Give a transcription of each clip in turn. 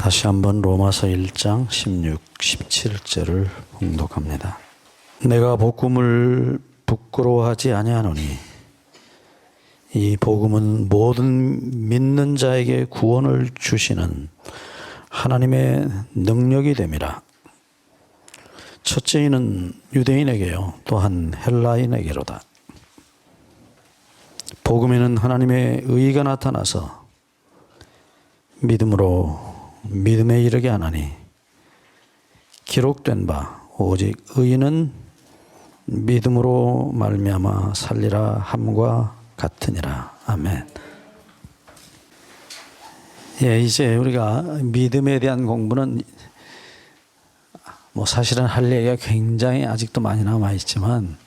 다시 한번 로마서 1장 16, 17절을 봉독합니다. 내가 복음을 부끄러워하지 아니하노니 이 복음은 모든 믿는 자에게 구원을 주시는 하나님의 능력이 됨이라. 첫째 이는 유대인에게요 또한 헬라인에게로다. 복음에는 하나님의 의가 나타나서 믿음으로 믿음에 이르게 하나니 기록된 바 오직 의인은 믿음으로 말미암아 살리라 함과 같으니라. 아멘. 예, 이제 우리가 믿음에 대한 공부는 사실은 할 얘기가 굉장히 아직도 많이 남아 있지만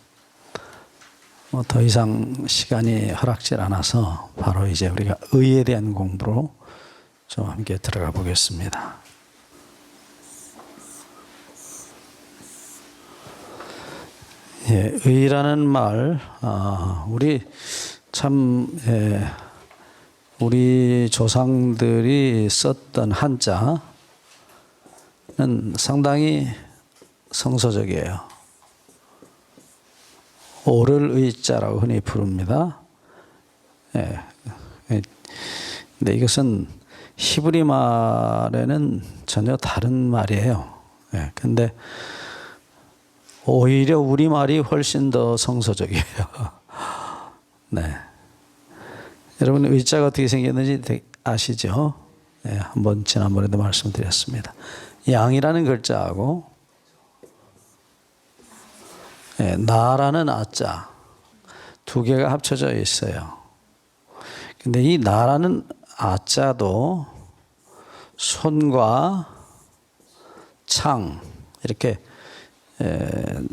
더 이상 시간이 허락질 않아서 바로 이제 우리가 의에 대한 공부로 좀 함께 들어가 보겠습니다. 예, 의라는 말, 우리 참, 우리 조상들이 썼던 한자는 상당히 성서적이에요. 오를 의자라고 흔히 부릅니다. 예, 근데 이것은 히브리 말에는 전혀 다른 말이에요. 예, 근데 오히려 우리말이 훨씬 더 성서적이에요. 네. 여러분 의자가 어떻게 생겼는지 아시죠? 네, 한번 지난번에도 말씀드렸습니다. 양이라는 글자하고 네, 나라는 아자 두 개가 합쳐져 있어요. 근데 이 나라는 아자도 손과 창 이렇게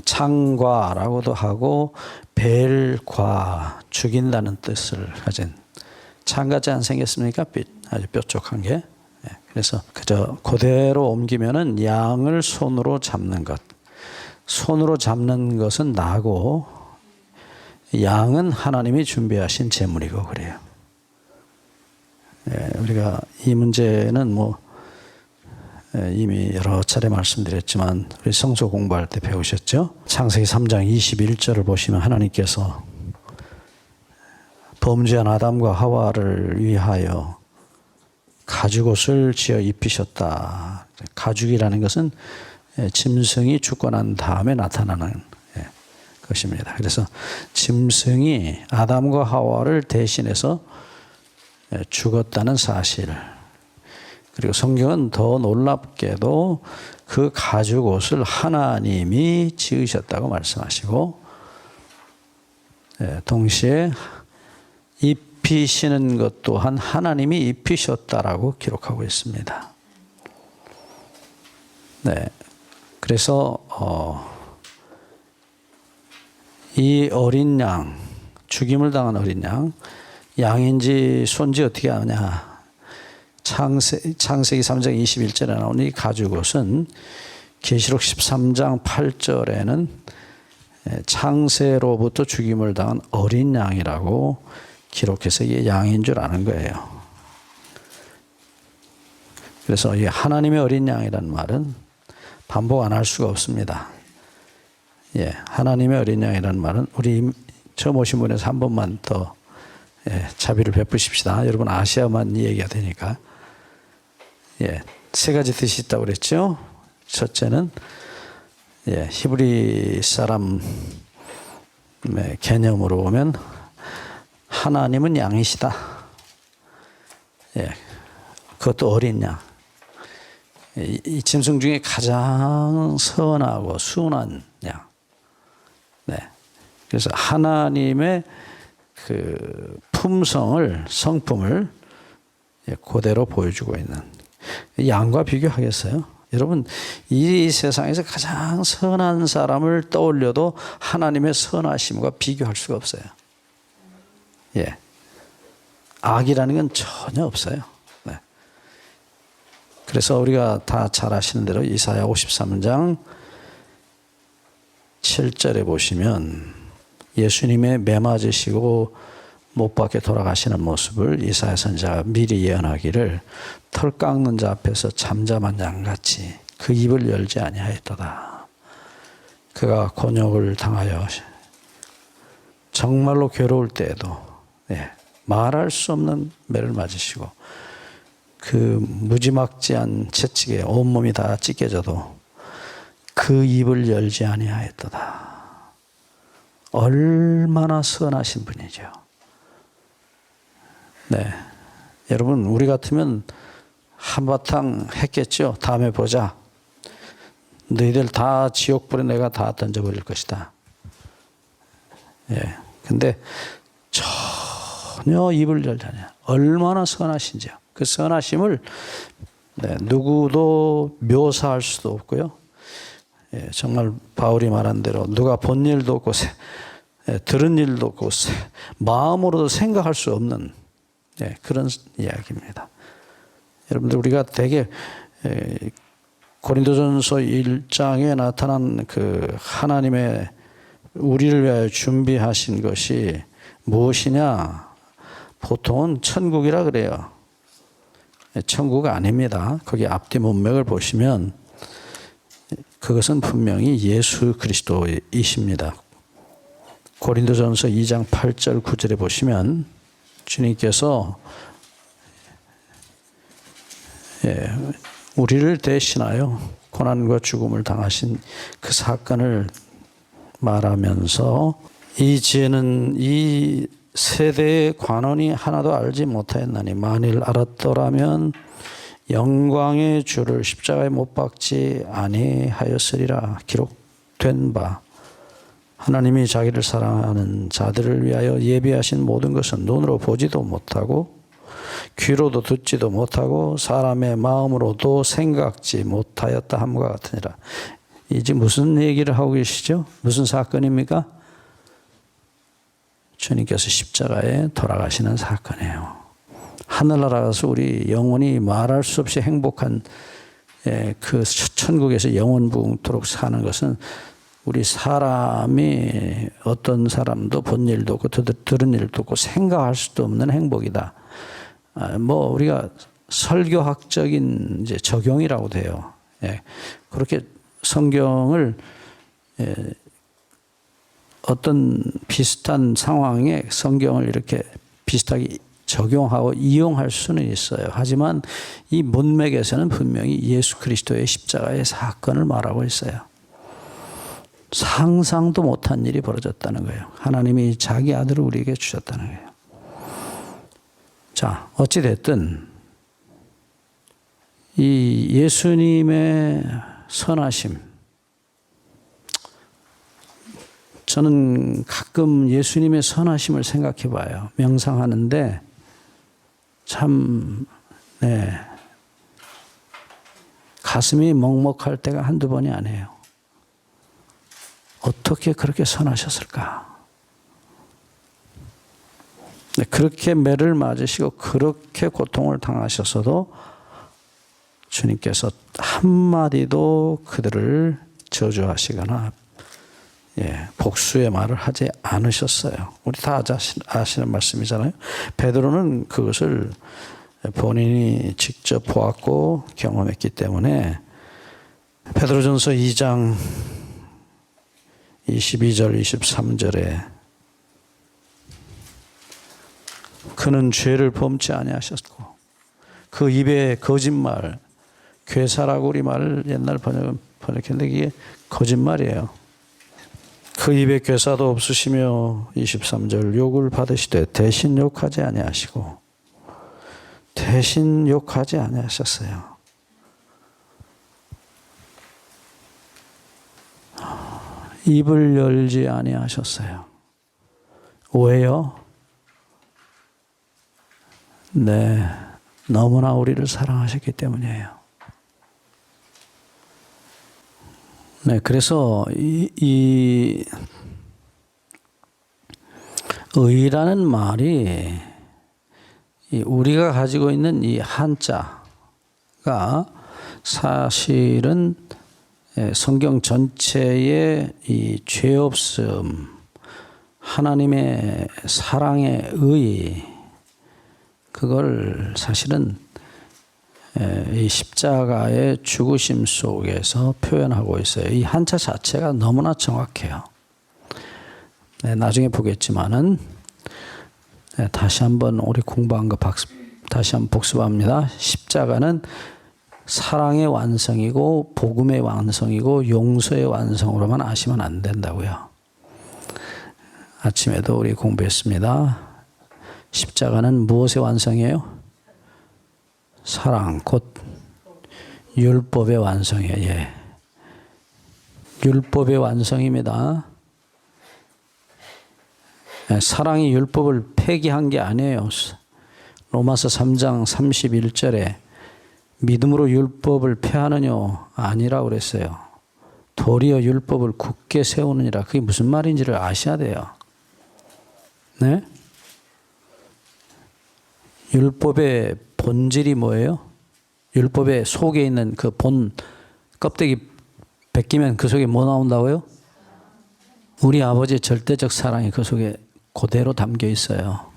창과라고도 하고 벨과 죽인다는 뜻을 가진 창같이 안 생겼습니까? 아주 뾰족한 게. 그래서 그저 그대로 옮기면은 양을 손으로 잡는 것. 손으로 잡는 것은 나고 양은 하나님이 준비하신 제물이고 그래요. 우리가 이 문제는 이미 여러 차례 말씀드렸지만 우리 성서 공부할 때 배우셨죠? 창세기 3장 21절을 보시면 하나님께서 범죄한 아담과 하와를 위하여 가죽옷을 지어 입히셨다. 가죽이라는 것은 짐승이 죽고 난 다음에 나타나는 것입니다. 그래서 짐승이 아담과 하와를 대신해서 죽었다는 사실. 그리고 성경은 더 놀랍게도 그 가죽 옷을 하나님이 지으셨다고 말씀하시고 동시에 입히시는 것 또한 하나님이 입히셨다라고 기록하고 있습니다. 네, 그래서 이 어린 양, 죽임을 당한 어린 양, 양인지 손지 어떻게 아냐? 창세기 3장 21절에 나오는 이 가죽옷은 계시록 13장 8절에는 창세로부터 죽임을 당한 어린 양이라고 기록해서 이게 양인 줄 아는 거예요. 그래서 이 하나님의 어린 양이라는 말은 반복 안 할 수가 없습니다. 예, 하나님의 어린 양이라는 말은 우리 처음 오신 분에서 한 번만 더 자비를 베푸십시다. 여러분 아시아만 이 얘기가 되니까. 세 가지 뜻이 있다고 그랬죠. 첫째는 히브리 사람의 개념으로 보면 하나님은 양이시다. 그것도 어린 양. 이 짐승 중에 가장 선하고 순한 양. 그래서 하나님의 그 품성을, 성품을 그대로 보여주고 있는 양과 비교하겠어요? 여러분 이 세상에서 가장 선한 사람을 떠올려도 하나님의 선하심과 비교할 수가 없어요. 악이라는 건 전혀 없어요. 그래서 우리가 다 잘 아시는 대로 이사야 53장 7절에 보시면 예수님의 매맞으시고 못 박혀 돌아가시는 모습을 이사야 선지자가 미리 예언하기를 털 깎는 자 앞에서 잠잠한 양같이 그 입을 열지 아니하였도다. 그가 곤욕을 당하여 정말로 괴로울 때에도 말할 수 없는 매를 맞으시고 그 무지막지한 채찍에 온몸이 다 찢겨져도 그 입을 열지 아니하였도다. 얼마나 선하신 분이죠. 네, 여러분 우리 같으면 한바탕 했겠죠. 다음에 보자. 너희들 다 지옥불에 내가 다 던져버릴 것이다. 근데 전혀 입을 열지 않아요. 얼마나 선하신지요. 그 선하심을 누구도 묘사할 수도 없고요. 정말 바울이 말한 대로 누가 본 일도 없고 들은 일도 없고 마음으로도 생각할 수 없는 그런 이야기입니다. 여러분들 우리가 되게 고린도전서 1장에 나타난 그 하나님의 우리를 위하여 준비하신 것이 무엇이냐? 보통은 천국이라 그래요. 천국 아닙니다. 거기 앞뒤 문맥을 보시면 그것은 분명히 예수 그리스도이십니다. 고린도전서 2장 8절 9절에 보시면 주님께서 우리를 대신하여 고난과 죽음을 당하신 그 사건을 말하면서 이 지혜는 이 세대의 관원이 하나도 알지 못하였나니 만일 알았더라면 영광의 주를 십자가에 못 박지 아니하였으리라. 기록된 바 하나님이 자기를 사랑하는 자들을 위하여 예비하신 모든 것은 눈으로 보지도 못하고 귀로도 듣지도 못하고 사람의 마음으로도 생각지 못하였다 함과 같으니라. 이제 무슨 얘기를 하고 계시죠? 무슨 사건입니까? 주님께서 십자가에 돌아가시는 사건이에요. 하늘나라 가서 우리 영원히 말할 수 없이 행복한 그 천국에서 영원붕토록 사는 것은 우리 사람이 어떤 사람도 본 일도 없고 들은 일도 없고 생각할 수도 없는 행복이다. 뭐 우리가 설교학적인 이제 적용이라고 돼요. 그렇게 성경을 어떤 비슷한 상황에 성경을 이렇게 비슷하게 적용하고 이용할 수는 있어요. 하지만 이 문맥에서는 분명히 예수 그리스도의 십자가의 사건을 말하고 있어요. 상상도 못한 일이 벌어졌다는 거예요. 하나님이 자기 아들을 우리에게 주셨다는 거예요. 자, 어찌됐든 이 예수님의 선하심, 저는 가끔 예수님의 선하심을 생각해 봐요. 명상하는데 참 가슴이 먹먹할 때가 한두 번이 아니에요. 어떻게 그렇게 선하셨을까? 그렇게 매를 맞으시고 그렇게 고통을 당하셨어도 주님께서 한마디도 그들을 저주하시거나 복수의 말을 하지 않으셨어요. 우리 다 아시는 말씀이잖아요. 베드로는 그것을 본인이 직접 보았고 경험했기 때문에 베드로전서 2장 22절 23절에 그는 죄를 범치 아니하셨고 그 입에 거짓말, 괴사라고 우리 말을 옛날 번역했는데 이게 거짓말이에요. 그 입에 괴사도 없으시며 23절 욕을 받으시되 대신 욕하지 아니하시고 대신 욕하지 아니하셨어요. 입을 열지 아니하셨어요. 왜요? 너무나 우리를 사랑하셨기 때문이에요. 그래서 이 의라는 말이 우리가 가지고 있는 이 한자가 사실은 성경 전체의 이 죄 없음, 하나님의 사랑의 의, 그걸 사실은 이 십자가의 죽으심 속에서 표현하고 있어요. 이 한자 자체가 너무나 정확해요. 나중에 보겠지만은 다시 한번 우리 공부한 거 다시 한번 복습합니다. 십자가는 사랑의 완성이고 복음의 완성이고 용서의 완성으로만 아시면 안 된다고요. 아침에도 우리 공부했습니다. 십자가는 무엇의 완성이에요? 사랑, 곧 율법의 완성이에요. 예. 율법의 완성입니다. 사랑이 율법을 폐기한 게 아니에요. 로마서 3장 31절에 믿음으로 율법을 폐하느냐 아니라고 그랬어요. 도리어 율법을 굳게 세우느니라. 그게 무슨 말인지를 아셔야 돼요. 네? 율법의 본질이 뭐예요? 율법의 속에 있는 그 본 껍데기 벗기면 그 속에 뭐 나온다고요? 우리 아버지의 절대적 사랑이 그 속에 그대로 담겨 있어요.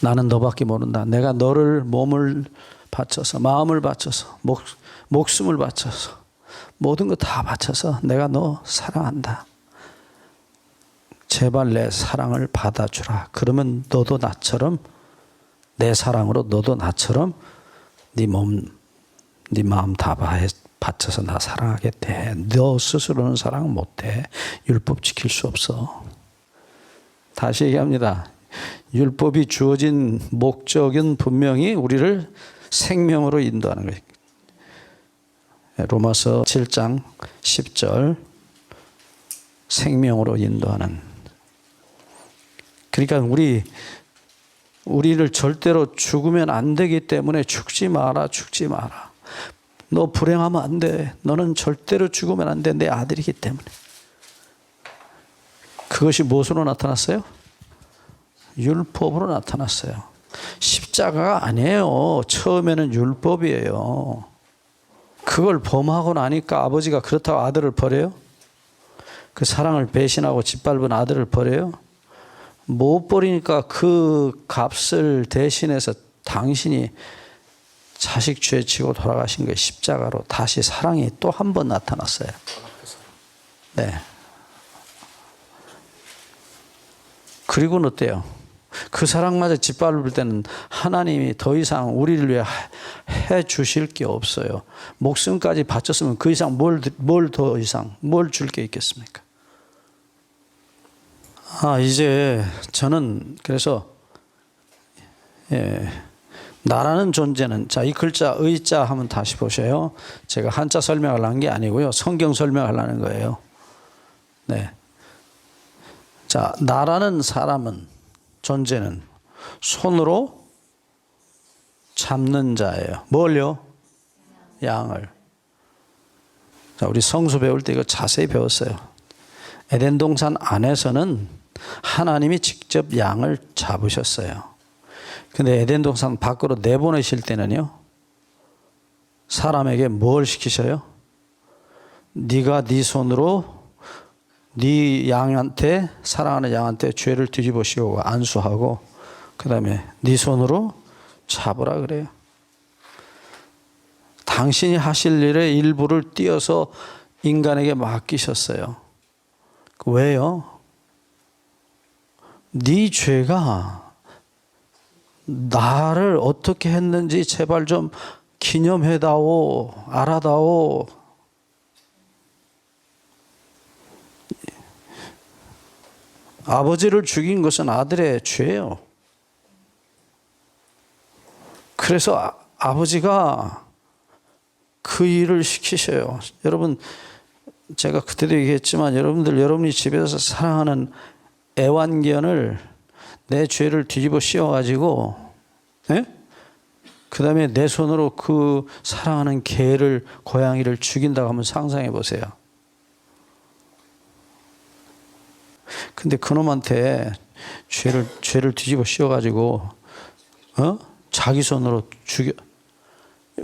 나는 너밖에 모른다. 내가 너를 몸을 바쳐서, 마음을 바쳐서, 목숨을 바쳐서, 모든 거 다 바쳐서 내가 너 사랑한다. 제발 내 사랑을 받아주라. 그러면 너도 나처럼, 내 사랑으로 너도 나처럼 네 몸, 네 마음 다 바쳐서 나 사랑하게 돼. 너 스스로는 사랑 못해. 율법 지킬 수 없어. 다시 얘기합니다. 율법이 주어진 목적은 분명히 우리를 생명으로 인도하는 거예요. 로마서 7장 10절 생명으로 인도하는. 그러니까 우리를 절대로 죽으면 안 되기 때문에 죽지 마라, 죽지 마라. 너 불행하면 안 돼. 너는 절대로 죽으면 안 돼. 내 아들이기 때문에. 그것이 무엇으로 나타났어요? 율법으로 나타났어요. 십자가가 아니에요. 처음에는 율법이에요. 그걸 범하고 나니까 아버지가 그렇다고 아들을 버려요? 그 사랑을 배신하고 짓밟은 아들을 버려요? 못 버리니까 그 값을 대신해서 당신이 자식 죄 지고 돌아가신 거예요. 십자가로 다시 사랑이 또 한 번 나타났어요. 네. 그리고는 어때요? 그 사랑마저 짓밟을 때는 하나님이 더 이상 우리를 위해 해 주실 게 없어요. 목숨까지 바쳤으면 그 이상 뭘 더 이상 뭘 줄 게 있겠습니까? 이제 저는 그래서 나라는 존재는, 자, 이 글자 의자 하면 다시 보세요. 제가 한자 설명하려는 게 아니고요. 성경 설명하려는 거예요. 네. 자, 나라는 사람은, 존재는 손으로 잡는 자예요. 뭘요? 양을. 자, 우리 성수 배울 때 이거 자세히 배웠어요. 에덴 동산 안에서는 하나님이 직접 양을 잡으셨어요. 근데 에덴 동산 밖으로 내보내실 때는요, 사람에게 뭘 시키셔요? 네가 네 손으로 네 양한테, 사랑하는 양한테 죄를 뒤집어 씌우고 안수하고 그 다음에 네 손으로 잡으라 그래요. 당신이 하실 일의 일부를 띄어서 인간에게 맡기셨어요. 왜요? 네 죄가 나를 어떻게 했는지 제발 좀 기념해다오, 알아다오. 아버지를 죽인 것은 아들의 죄예요. 그래서 아버지가 그 일을 시키셔요. 여러분, 제가 그때도 얘기했지만 여러분이 집에서 사랑하는 애완견을, 내 죄를 뒤집어 씌워가지고, 그 다음에 내 손으로 그 사랑하는 개를, 고양이를 죽인다고 한번 상상해 보세요. 근데 그놈한테 죄를 뒤집어 씌워가지고, 자기 손으로 죽여,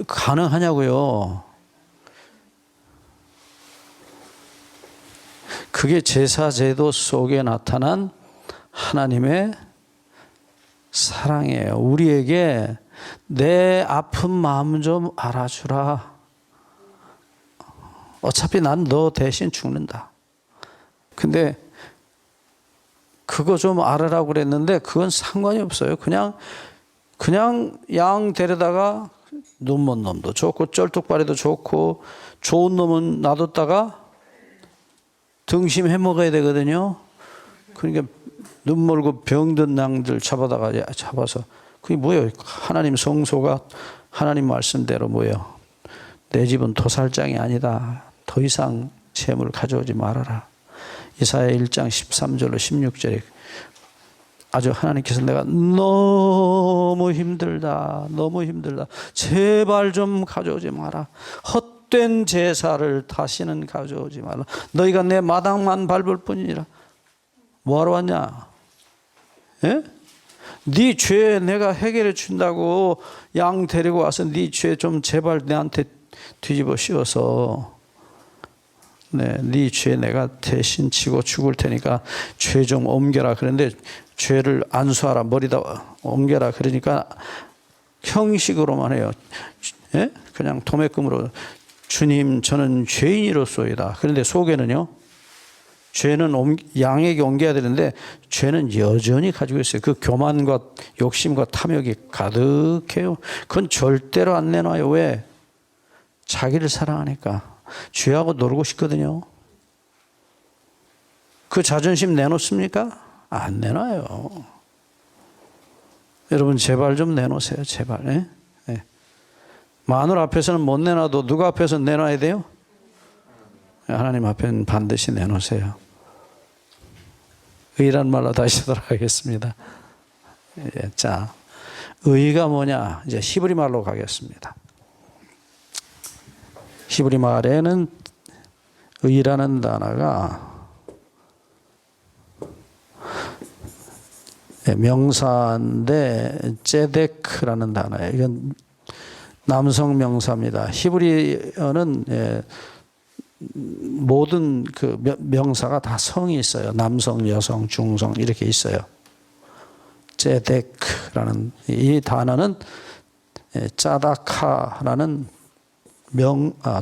가능하냐고요. 그게 제사 제도 속에 나타난 하나님의 사랑이에요. 우리에게 내 아픈 마음 좀 알아주라. 어차피 난 너 대신 죽는다. 근데 그거 좀 알아라고 그랬는데 그건 상관이 없어요. 그냥 양 데려다가 눈 먼 놈도 좋고 쩔뚝발이도 좋고 좋은 놈은 놔뒀다가 등심 해 먹어야 되거든요. 그러니까 눈 멀고 병든 양들 잡아서 그게 뭐예요? 하나님 성소가 하나님 말씀대로 뭐예요? 내 집은 도살장이 아니다. 더 이상 재물 가져오지 말아라. 이사야 1장 13절로 16절에 아주 하나님께서 내가 너무 힘들다. 제발 좀 가져오지 마라. 헛된 제사를 다시는 가져오지 마라. 너희가 내 마당만 밟을 뿐이니라. 뭐하러 왔냐? 예? 네 죄 내가 해결해 준다고 양 데리고 와서 네 죄 좀 제발 내한테 뒤집어 씌워서 네 죄 내가 대신 지고 죽을 테니까 죄 좀 옮겨라. 그런데 죄를 안수하라. 머리다 옮겨라. 그러니까 형식으로만 해요. 예? 그냥 도매금으로 주님 저는 죄인이로소이다. 그런데 속에는요. 죄는 양에게 옮겨야 되는데 죄는 여전히 가지고 있어요. 그 교만과 욕심과 탐욕이 가득해요. 그건 절대로 안 내놔요. 왜? 자기를 사랑하니까. 죄하고 놀고 싶거든요. 그 자존심 내놓습니까? 안 내놔요. 여러분 제발 좀 내놓으세요. 제발. 예? 예. 마누라 앞에서는 못 내놔도 누가 앞에서 내놔야 돼요? 하나님 앞에는 반드시 내놓으세요. 의란 말로 다시 돌아가겠습니다. 예, 자, 의가 뭐냐? 이제 히브리 말로 가겠습니다. 히브리 말에는 의라는 단어가 명사인데 제데크라는 단어예요. 이건 남성 명사입니다. 히브리어는 모든 그 명사가 다 성이 있어요. 남성, 여성, 중성 이렇게 있어요. 제데크라는 이 단어는 짜다카라는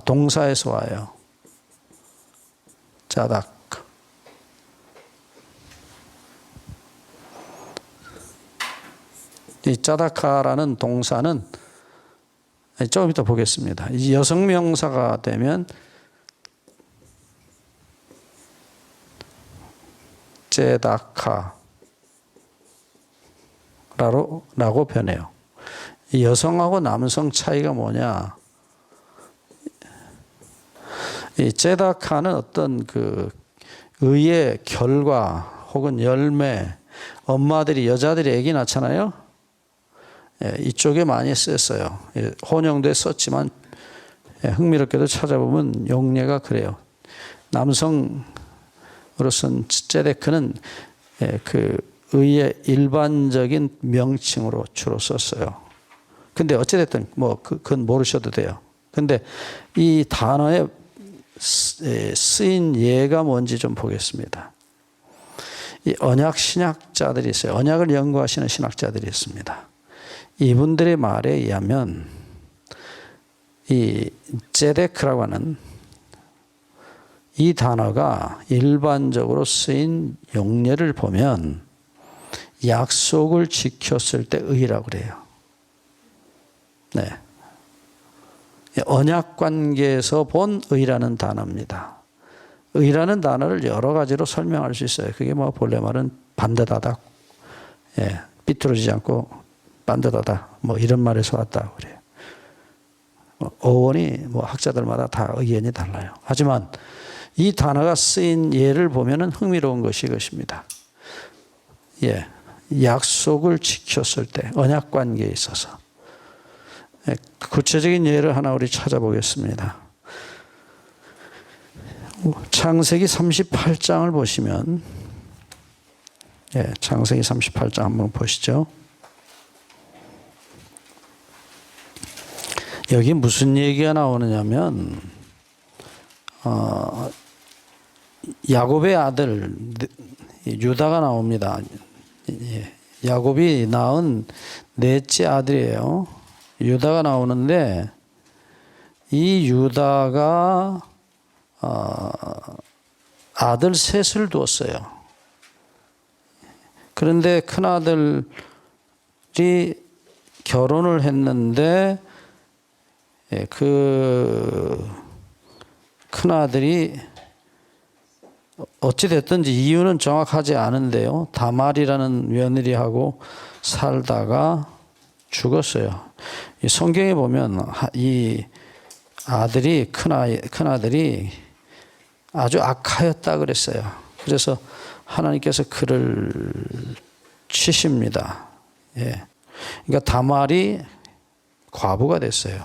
동사에서 와요. 짜다크. 이 짜다카라는 동사는 조금 이따 보겠습니다. 이 여성 명사가 되면 제다카라고 변해요. 이 여성하고 남성 차이가 뭐냐? 이 제다카는 어떤 그 의의 결과 혹은 열매, 엄마들이 여자들이 아기 낳잖아요. 이쪽에 많이 쓰였어요. 혼용돼 썼지만 흥미롭게도 찾아보면 용례가 그래요. 남성으로서는 제데크는 그 의의 일반적인 명칭으로 주로 썼어요. 근데 어찌됐든 뭐 그건 모르셔도 돼요. 근데 이 단어에 쓰인 예가 뭔지 좀 보겠습니다. 이 언약 신학자들이 있어요. 언약을 연구하시는 신학자들이 있습니다. 이분들의 말에 의하면 이 제데크라고 하는 이 단어가 일반적으로 쓰인 용례를 보면 약속을 지켰을 때 의라고 그래요. 네. 언약 관계에서 본 의라는 단어입니다. 의라는 단어를 여러 가지로 설명할 수 있어요. 그게 뭐 본래 말은 반듯하다, 삐뚤어지지 않고 반듯하다, 뭐 이런 말에서 왔다고 그래요. 어원이 뭐 학자들마다 다 의견이 달라요. 하지만 이 단어가 쓰인 예를 보면은 흥미로운 것이 이것입니다. 약속을 지켰을 때 언약 관계에 있어서 구체적인 예를 하나 우리 찾아보겠습니다. 창세기 38장을 보시면 창세기 38장 한번 보시죠. 여기 무슨 얘기가 나오느냐면 야곱의 아들 유다가 나옵니다. 야곱이 낳은 넷째 아들이에요. 유다가 나오는데 이 유다가 아들 셋을 두었어요. 그런데 큰아들이 결혼을 했는데 그 큰아들이 어찌됐든지 이유는 정확하지 않은데요. 다말이라는 며느리하고 살다가 죽었어요. 이 성경에 보면 이 아들이 큰아들이 아주 악하였다 그랬어요. 그래서 하나님께서 그를 치십니다. 예. 그러니까 다말이 과부가 됐어요.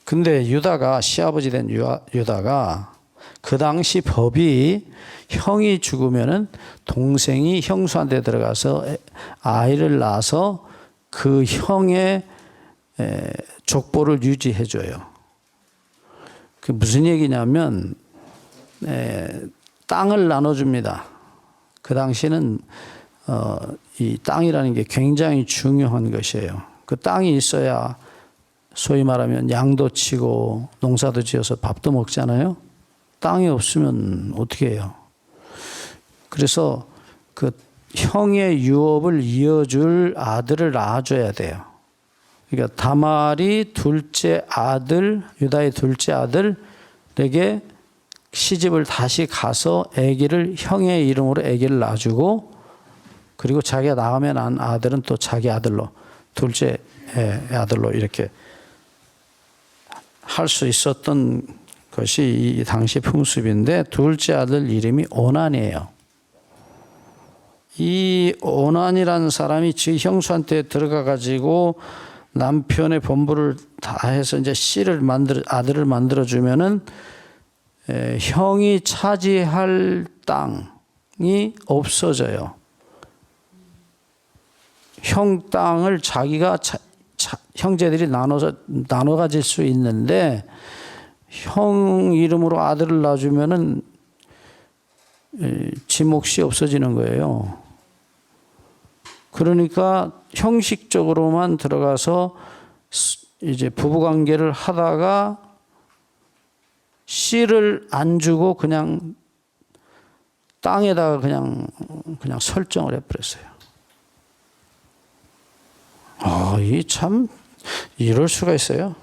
근데 유다가 시아버지 된 유다가 그 당시 법이 형이 죽으면은 동생이 형수한테 들어가서 아이를 낳아서 그 형의 족보를 유지해 줘요. 그 무슨 얘기냐면 땅을 나눠줍니다. 그 당시는 이 땅이라는 게 굉장히 중요한 것이에요. 그 땅이 있어야 소위 말하면 양도 치고 농사도 지어서 밥도 먹잖아요. 땅이 없으면 어떻게 해요? 그래서 그 형의 유업을 이어줄 아들을 낳아줘야 돼요. 그러니까 다말이 둘째 아들, 유다의 둘째 아들에게 시집을 다시 가서 아기를 형의 이름으로 아기를 낳아주고, 그리고 자기가 낳으면 난 아들은 또 자기 아들로, 둘째 아들로 이렇게 할 수 있었던 것이 이 당시 풍습인데, 둘째 아들 이름이 오난이에요. 이 오난이라는 사람이 지 형수한테 들어가 가지고 남편의 본부를 다 해서 이제 아들을 만들어 주면은 형이 차지할 땅이 없어져요. 형 땅을 자기가 형제들이 나눠 가질 수 있는데, 형 이름으로 아들을 낳아주면은 지 몫이 없어지는 거예요. 그러니까 형식적으로만 들어가서 이제 부부관계를 하다가 씨를 안 주고 그냥 땅에다가 그냥 설정을 해버렸어요. 이 참 이럴 수가 있어요.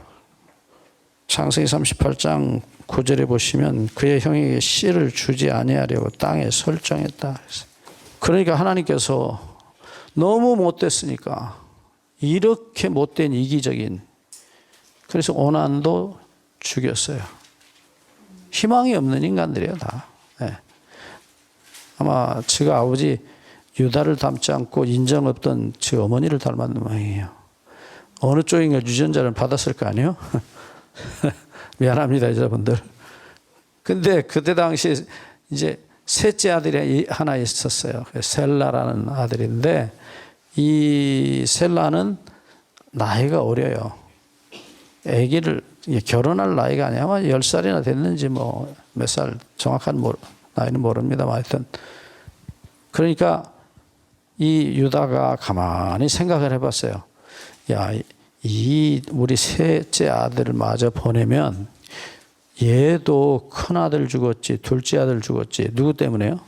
창세기 38장 9절에 보시면 그의 형에게 씨를 주지 아니하려고 땅에 설정했다. 그러니까 하나님께서 너무 못됐으니까, 이렇게 못된 이기적인, 그래서 오난도 죽였어요. 희망이 없는 인간들이에요, 다. 네. 아마 지가 아버지 유다를 닮지 않고 인정 없던 지 어머니를 닮았는 모양이에요. 어느 쪽인가 유전자를 받았을 거 아니에요? 미안합니다, 여러분들. 근데 그때 당시에 이제 셋째 아들이 하나 있었어요. 셀라라는 아들인데, 이 셀라는 나이가 어려요. 아기를 결혼할 나이가 아니야. 아마 10살이나 됐는지 뭐 몇 살 정확한 나이는 모릅니다만, 하여튼 그러니까 이 유다가 가만히 생각을 해봤어요. 야, 이 우리 셋째 아들을 마저 보내면 얘도 큰 아들 죽었지, 둘째 아들 죽었지. 누구 때문에요?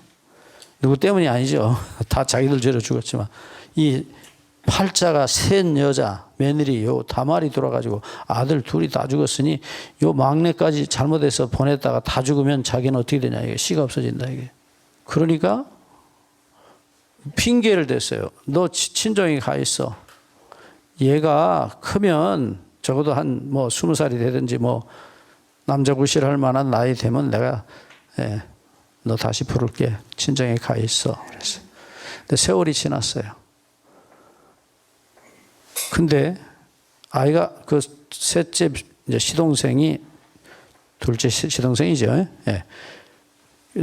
누구 때문이 아니죠. 다 자기들 죄로 죽었지만, 이 팔자가 셋 여자 며느리 요 다말이 돌아가지고 아들 둘이 다 죽었으니 요 막내까지 잘못해서 보냈다가 다 죽으면 자기는 어떻게 되냐, 이게 씨가 없어진다, 이게. 그러니까 핑계를 댔어요. 너 친정에 가 있어. 얘가 크면 적어도 한 뭐 20살이 되든지 뭐 남자 구실할 만한 나이 되면 내가 너 다시 부를게. 친정에 가 있어. 그랬어요. 근데 세월이 지났어요. 근데 아이가 그 셋째 이제 시동생이, 둘째 시동생이죠. 예.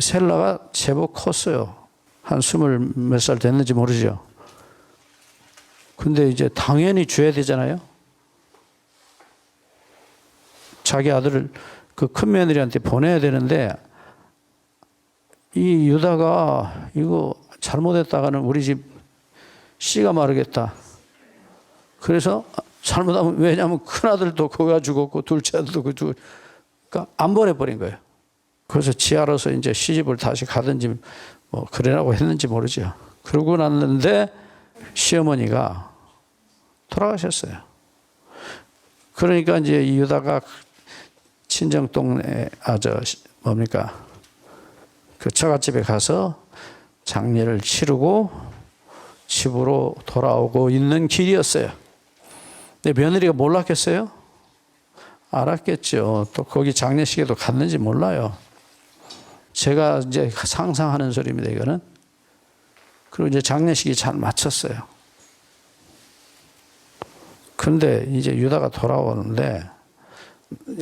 셀라가 제법 컸어요. 한 20 몇 살 됐는지 모르죠. 근데 이제 당연히 줘야 되잖아요. 자기 아들을 그 큰 며느리한테 보내야 되는데 이 유다가 이거 잘못했다가는 우리 집 씨가 마르겠다. 그래서 잘못하면, 왜냐하면 큰아들도 그가 죽었고 둘째 아들도 그러니까 안 보내버린 거예요. 그래서 지하로서 이제 시집을 다시 가든지 뭐 그러라고 했는지 모르죠. 그러고 났는데 시어머니가 돌아가셨어요. 그러니까 이제 이 유다가 친정 동네 뭡니까 그 처갓집에 가서 장례를 치르고 집으로 돌아오고 있는 길이었어요. 근데 며느리가 몰랐겠어요? 알았겠죠. 또 거기 장례식에도 갔는지 몰라요. 제가 이제 상상하는 소리입니다, 이거는. 그리고 이제 장례식이 잘 마쳤어요. 근데 이제 유다가 돌아오는데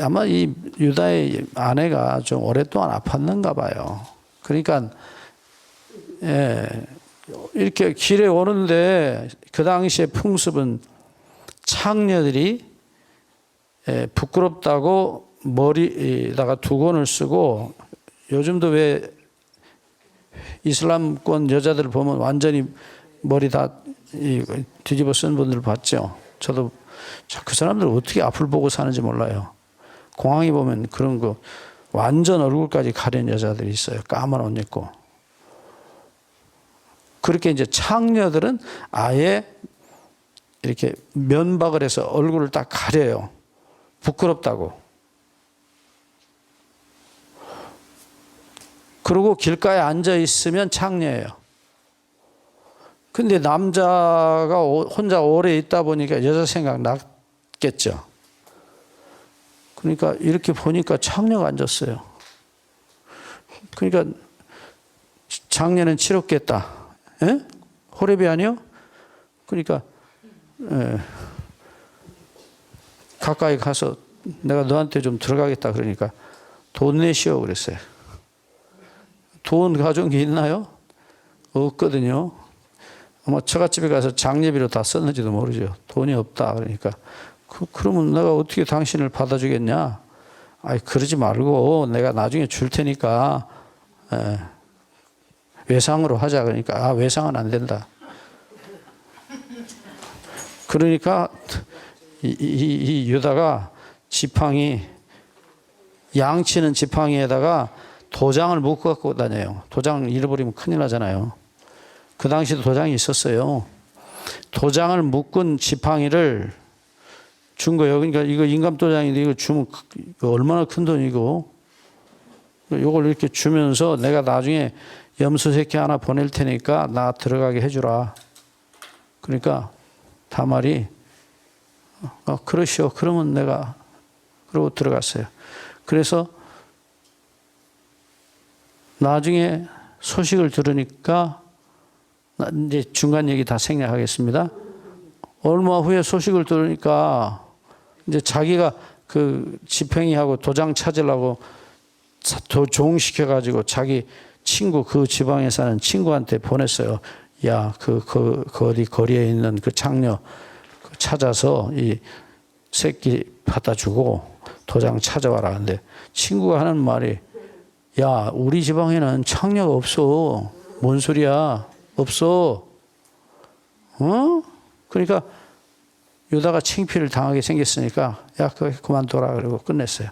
아마 이 유다의 아내가 좀 오랫동안 아팠는가 봐요. 그러니까 이렇게 길에 오는데 그 당시의 풍습은 창녀들이 부끄럽다고 머리에다가 두건을 쓰고, 요즘도 왜 이슬람권 여자들 보면 완전히 머리 다 뒤집어 쓴 분들 봤죠. 저도 그 사람들 어떻게 앞을 보고 사는지 몰라요. 공항에 보면 그런 거 완전 얼굴까지 가린 여자들이 있어요. 까만 옷 입고. 그렇게 이제 창녀들은 아예 이렇게 면박을 해서 얼굴을 딱 가려요. 부끄럽다고. 그리고 길가에 앉아 있으면 창녀예요. 근데 남자가 혼자 오래 있다 보니까 여자 생각 났겠죠. 그러니까 이렇게 보니까 창녀가 앉았어요. 그러니까 장례는 치렀겠다. 에? 호레비 아니요? 그러니까 가까이 가서 내가 너한테 좀 들어가겠다 그러니까 돈 내시오 그랬어요. 돈 가져온 게 있나요? 없거든요. 아마 처갓집에 가서 장례비로 다 썼는지도 모르죠. 돈이 없다 그러니까 그러면 내가 어떻게 당신을 받아주겠냐? 아이 그러지 말고 내가 나중에 줄 테니까 외상으로 하자 그러니까 외상은 안 된다. 그러니까 이 유다가 지팡이 양치는 지팡이에다가 도장을 묶어 갖고 다녀요. 도장 잃어버리면 큰일 나잖아요. 그 당시도 도장이 있었어요. 도장을 묶은 지팡이를 준 거예요. 그러니까 이거 인감도장인데 이거 주면 이거 얼마나 큰 돈이고, 이걸 이렇게 주면서 내가 나중에 염소 새끼 하나 보낼 테니까 나 들어가게 해주라. 그러니까 다말이 그러시오. 그러면 내가 그러고 들어갔어요. 그래서 나중에 소식을 들으니까 이제 중간 얘기 다 생략하겠습니다. 얼마 후에 소식을 들으니까 이제 자기가 그 지팽이하고 도장 찾으려고 조종시켜가지고 자기 친구 그 지방에 사는 친구한테 보냈어요. 야, 그 어디 거리에 있는 그 창녀 찾아서 이 새끼 받아주고 도장 찾아와라. 근데 친구가 하는 말이 야, 우리 지방에는 창녀가 없어. 뭔 소리야? 없어. 어? 그러니까 유다가 창피를 당하게 생겼으니까 야, 그만둬라. 그러고 끝냈어요.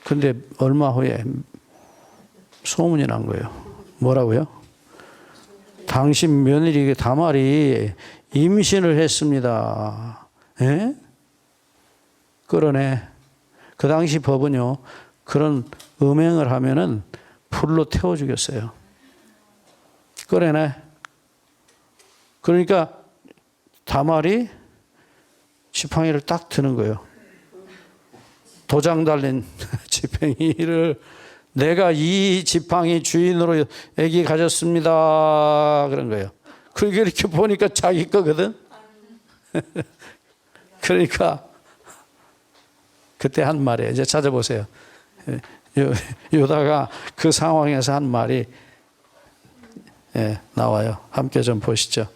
근데 얼마 후에 소문이 난 거예요. 뭐라고요? 당신 며느리 다말이 임신을 했습니다. 에? 그러네. 그 당시 법은요, 그런 음행을 하면은 불로 태워 죽였어요. 그러네. 그러니까 다말이 지팡이를 딱 드는 거예요. 도장 달린 지팡이를 내가 이 지팡이 주인으로 아기 가졌습니다. 그런 거예요. 그러니까 이렇게 보니까 자기 거거든. 그러니까 그때 한 말이에요. 이제 찾아보세요. 유다가 그 상황에서 한 말이 나와요. 함께 좀 보시죠.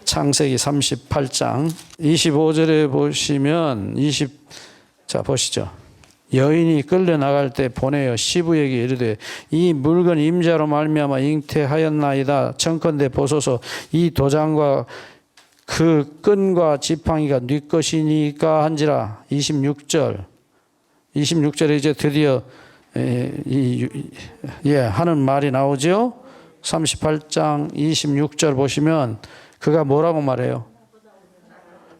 창세기 38장 25절에 보시면 자 보시죠. 여인이 끌려나갈 때 보내어 시부에게 이르되 이 물건 임자로 말미암아 잉태하였나이다. 청컨대 보소서. 이 도장과 그 끈과 지팡이가 네 것이니까 한지라. 26절에 이제 드디어 하는 말이 나오죠. 38장 26절 보시면 그가 뭐라고 말해요?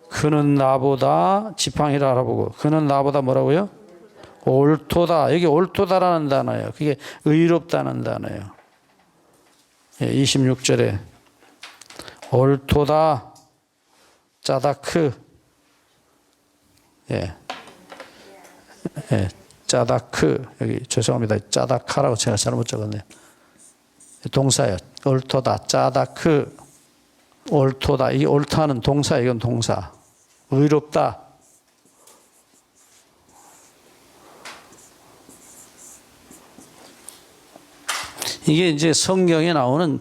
그는 나보다 지팡이를 알아보고 그는 나보다 뭐라고요? 옳도다. 여기 옳도다라는 단어예요. 그게 의롭다는 단어예요. 26절에 옳도다 짜다크 짜다크 여기 죄송합니다. 짜다카라고 제가 잘못 적었네요. 동사예요. 옳도다 짜다크 옳도다. 이 옳다는 동사, 이건 동사. 의롭다. 이게 이제 성경에 나오는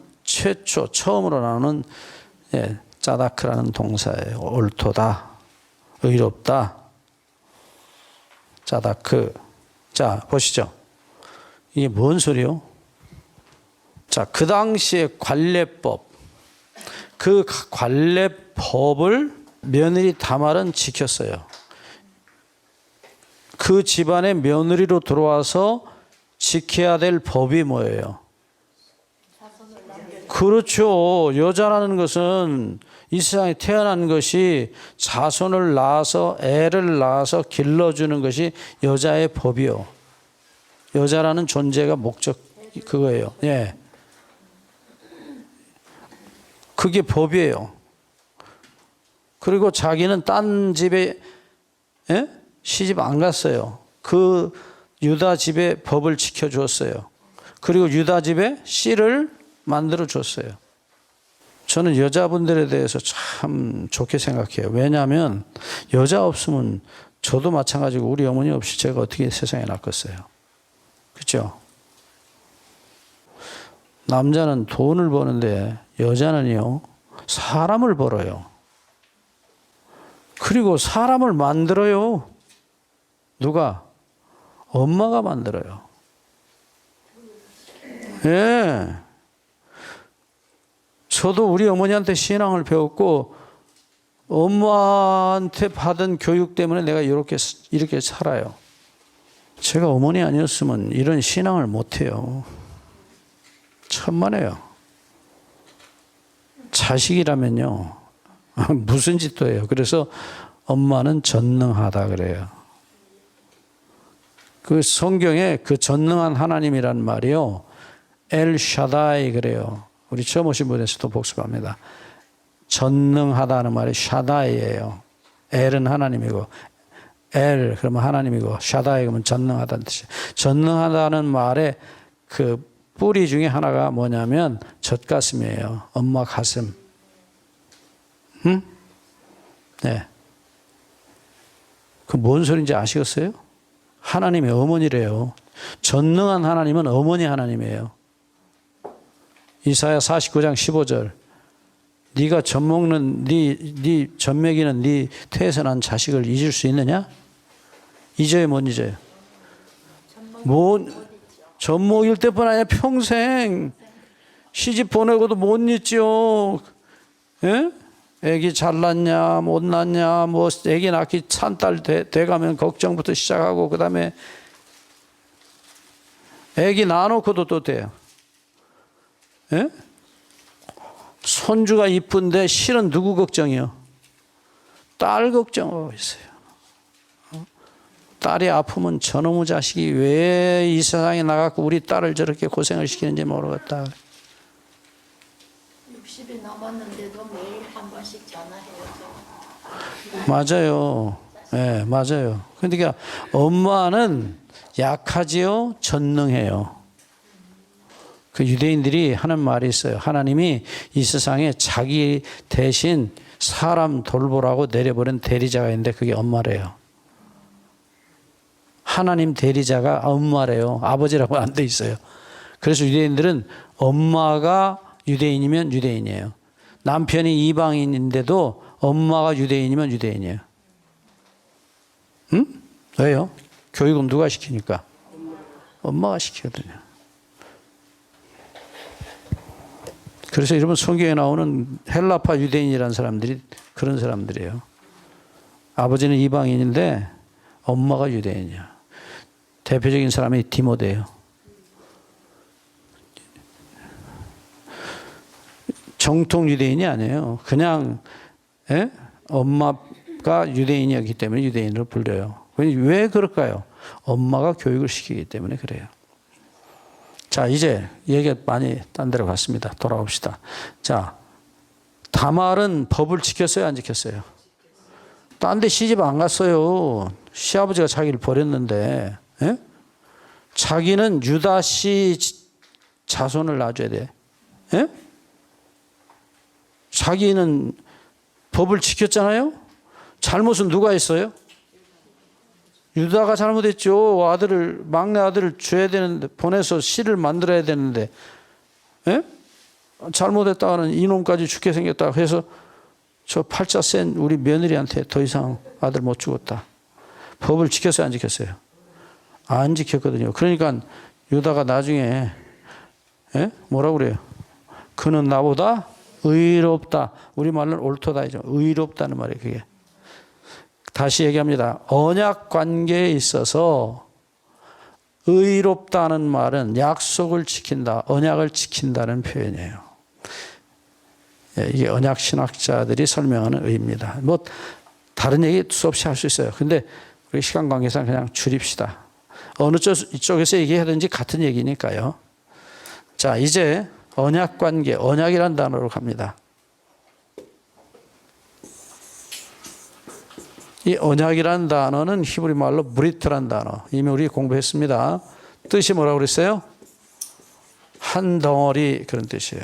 처음으로 나오는 짜다크라는 동사예요. 옳도다, 의롭다, 짜다크. 자, 보시죠. 이게 뭔 소리요? 자, 그 당시의 관례법, 그 관례법을 며느리 다말은 지켰어요. 그 집안의 며느리로 들어와서 지켜야 될 법이 뭐예요? 그렇죠. 여자라는 것은 이 세상에 태어난 것이 자손을 낳아서 애를 낳아서 길러주는 것이 여자의 법이요. 여자라는 존재가 목적 그거예요. 예. 그게 법이에요. 그리고 자기는 딴 집에 시집 안 갔어요. 그 유다 집의 법을 지켜주었어요. 그리고 유다 집에 씨를 만들어 줬어요. 저는 여자분들에 대해서 참 좋게 생각해요. 왜냐하면 여자 없으면 저도 마찬가지고 우리 어머니 없이 제가 어떻게 세상에 낳겠어요. 그렇죠? 남자는 돈을 버는데 여자는요 사람을 벌어요. 그리고 사람을 만들어요. 누가? 엄마가 만들어요. 예. 저도 우리 어머니한테 신앙을 배웠고 엄마한테 받은 교육 때문에 내가 이렇게 살아요. 제가 어머니 아니었으면 이런 신앙을 못해요. 천만에요. 자식이라면요 무슨 짓도 해요. 그래서 엄마는 전능하다 그래요. 그 성경에 그 전능한 하나님이란 말이요 엘 샤다이 그래요. 우리 처음 오신 분에서도 복습합니다. 전능하다는 말이 샤다이예요. 엘은 하나님이고 엘 그러면 하나님이고 샤다이 그러면 전능하다는 뜻이에요. 전능하다는 말의 그 뿌리 중에 하나가 뭐냐면 젖가슴이에요. 엄마 가슴. 네. 그 뭔 소리인지 아시겠어요? 하나님의 어머니래요. 전능한 하나님은 어머니 하나님이에요. 이사야 49장 15절. 네가 젖먹는 네 젖먹이는 네 태에서 난 자식을 잊을 수 있느냐? 잊어요, 못 잊어요? 젖먹일 때뿐 아니라 평생 시집 보내고도 못 잊죠. 예? 애기 잘났냐 못 낳냐 뭐 애기 낳기 찬딸 돼가면 걱정부터 시작하고 그 다음에 애기 낳아놓고도 또 돼요. 예? 손주가 이쁜데 실은 누구 걱정이요? 딸 걱정하고 있어요. 딸이 아프면 저놈의 자식이 왜 이 세상에 나가고 우리 딸을 저렇게 고생을 시키는지 모르겠다. 60이 넘었는데도 매일 한 번씩 전화해요. 맞아요. 네, 맞아요. 그러니까 엄마는 약하지요, 전능해요. 그 유대인들이 하는 말이 있어요. 하나님이 이 세상에 자기 대신 사람 돌보라고 내려버린 대리자가 있는데 그게 엄마래요. 하나님 대리자가 엄마래요. 아버지라고 안 돼 있어요. 그래서 유대인들은 엄마가 유대인이면 유대인이에요. 남편이 이방인인데도 엄마가 유대인이면 유대인이에요. 응? 왜요? 교육은 누가 시키니까? 엄마가 시키거든요. 그래서 여러분 성경에 나오는 헬라파 유대인이라는 사람들이 그런 사람들이에요. 아버지는 이방인인데 엄마가 유대인이야. 대표적인 사람이 디모데예요. 정통 유대인이 아니에요. 그냥 엄마가 유대인이었기 때문에 유대인으로 불려요. 왜 그럴까요? 엄마가 교육을 시키기 때문에 그래요. 자, 이제 얘기가 많이 딴 데로 갔습니다. 돌아옵시다. 자, 다말은 법을 지켰어요, 안 지켰어요? 딴 데 시집 안 갔어요. 시아버지가 자기를 버렸는데, 자기는 유다 씨 자손을 낳아줘야 돼. 자기는 법을 지켰잖아요? 잘못은 누가 했어요? 유다가 잘못했죠. 막내 아들을 줘야 되는데, 보내서 씨를 만들어야 되는데, 잘못했다가는 이놈까지 죽게 생겼다고 해서 저 팔자 센 우리 며느리한테 더 이상 아들 못 주겠다. 법을 지켰어요, 안 지켰어요? 안 지켰거든요. 그러니까 유다가 나중에, 뭐라고 그래요? 그는 나보다 의롭다. 우리말로는 옳도다이죠. 의롭다는 말이에요, 그게. 다시 얘기합니다. 언약 관계에 있어서 의롭다는 말은 약속을 지킨다, 언약을 지킨다는 표현이에요. 이게 언약 신학자들이 설명하는 의미입니다. 뭐 다른 얘기 수없이 할 수 있어요. 근데 우리 시간 관계상 그냥 줄입시다. 어느 쪽에서 얘기하든지 같은 얘기니까요. 자, 이제 언약 관계, 언약이라는 단어로 갑니다. 이 언약이라는 단어는 히브리 말로 브리트라는 단어. 이미 우리 공부했습니다. 뜻이 뭐라고 그랬어요? 한 덩어리 그런 뜻이에요.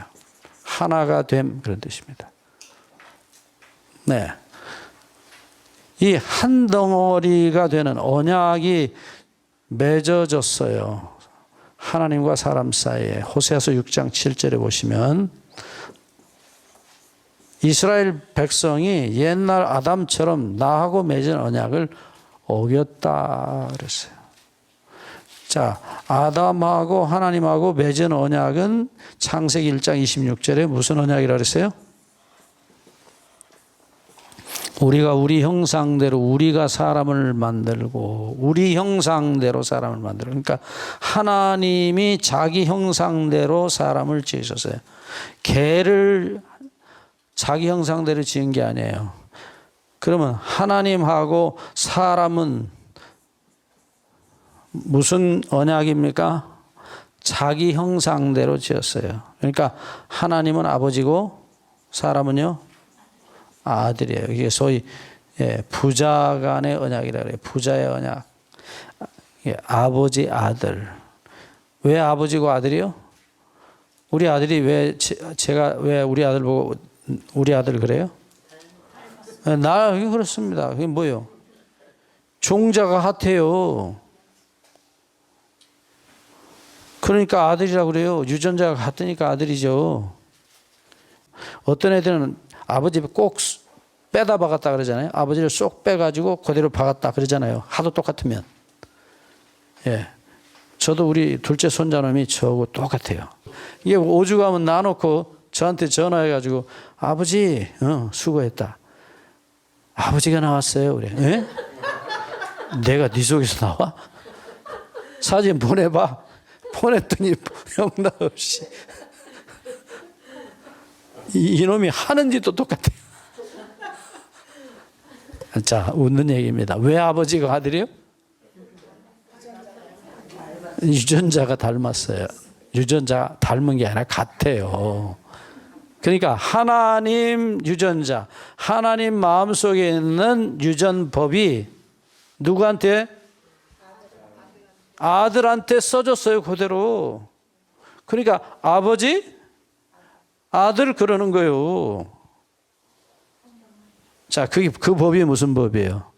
하나가 됨 그런 뜻입니다. 네. 이 한 덩어리가 되는 언약이 맺어졌어요. 하나님과 사람 사이에. 호세아서 6장 7절에 보시면 이스라엘 백성이 옛날 아담처럼 나하고 맺은 언약을 어겼다 그랬어요. 자, 아담하고 하나님하고 맺은 언약은 창세기 1장 26절에 무슨 언약이라고 그랬어요? 우리가 우리 형상대로 우리가 사람을 만들고 우리 형상대로 사람을 만들고, 그러니까 하나님이 자기 형상대로 사람을 지으셨어요. 개를 자기 형상대로 지은 게 아니에요. 그러면 하나님하고 사람은 무슨 언약입니까? 자기 형상대로 지었어요. 그러니까 하나님은 아버지고 사람은요 아들이에요. 이게 소위 부자 간의 언약이라고 해요. 부자의 언약. 아버지 아들. 왜 아버지고 아들이요? 우리 아들이 왜 우리 아들 보고 우리 아들 그래요? 그렇습니다. 그게 뭐예요? 종자가 같아요. 그러니까 아들이라고 그래요. 유전자가 같으니까 아들이죠. 어떤 애들은 아버지 꼭 빼다 박았다 그러잖아요. 아버지를 쏙 빼가지고 그대로 박았다 그러잖아요. 하도 똑같으면. 저도 우리 둘째 손자놈이 저하고 똑같아요. 이게 오죽하면 놔놓고 저한테 전화해가지고 아버지 수고했다. 아버지가 나왔어요. 그래. 내가 네 속에서 나와? 사진 보내봐. 보냈더니 영락 없이 이놈이 하는 짓도 똑같아요. 자, 웃는 얘기입니다. 왜 아버지가 아들이요? 유전자가 닮았어요. 유전자 닮은 게 아니라 같아요. 그러니까 하나님 유전자, 하나님 마음속에 있는 유전법이 누구한테? 아들한테 써줬어요. 그대로. 그러니까 아버지, 아들 그러는 거예요. 자, 그 법이 무슨 법이에요?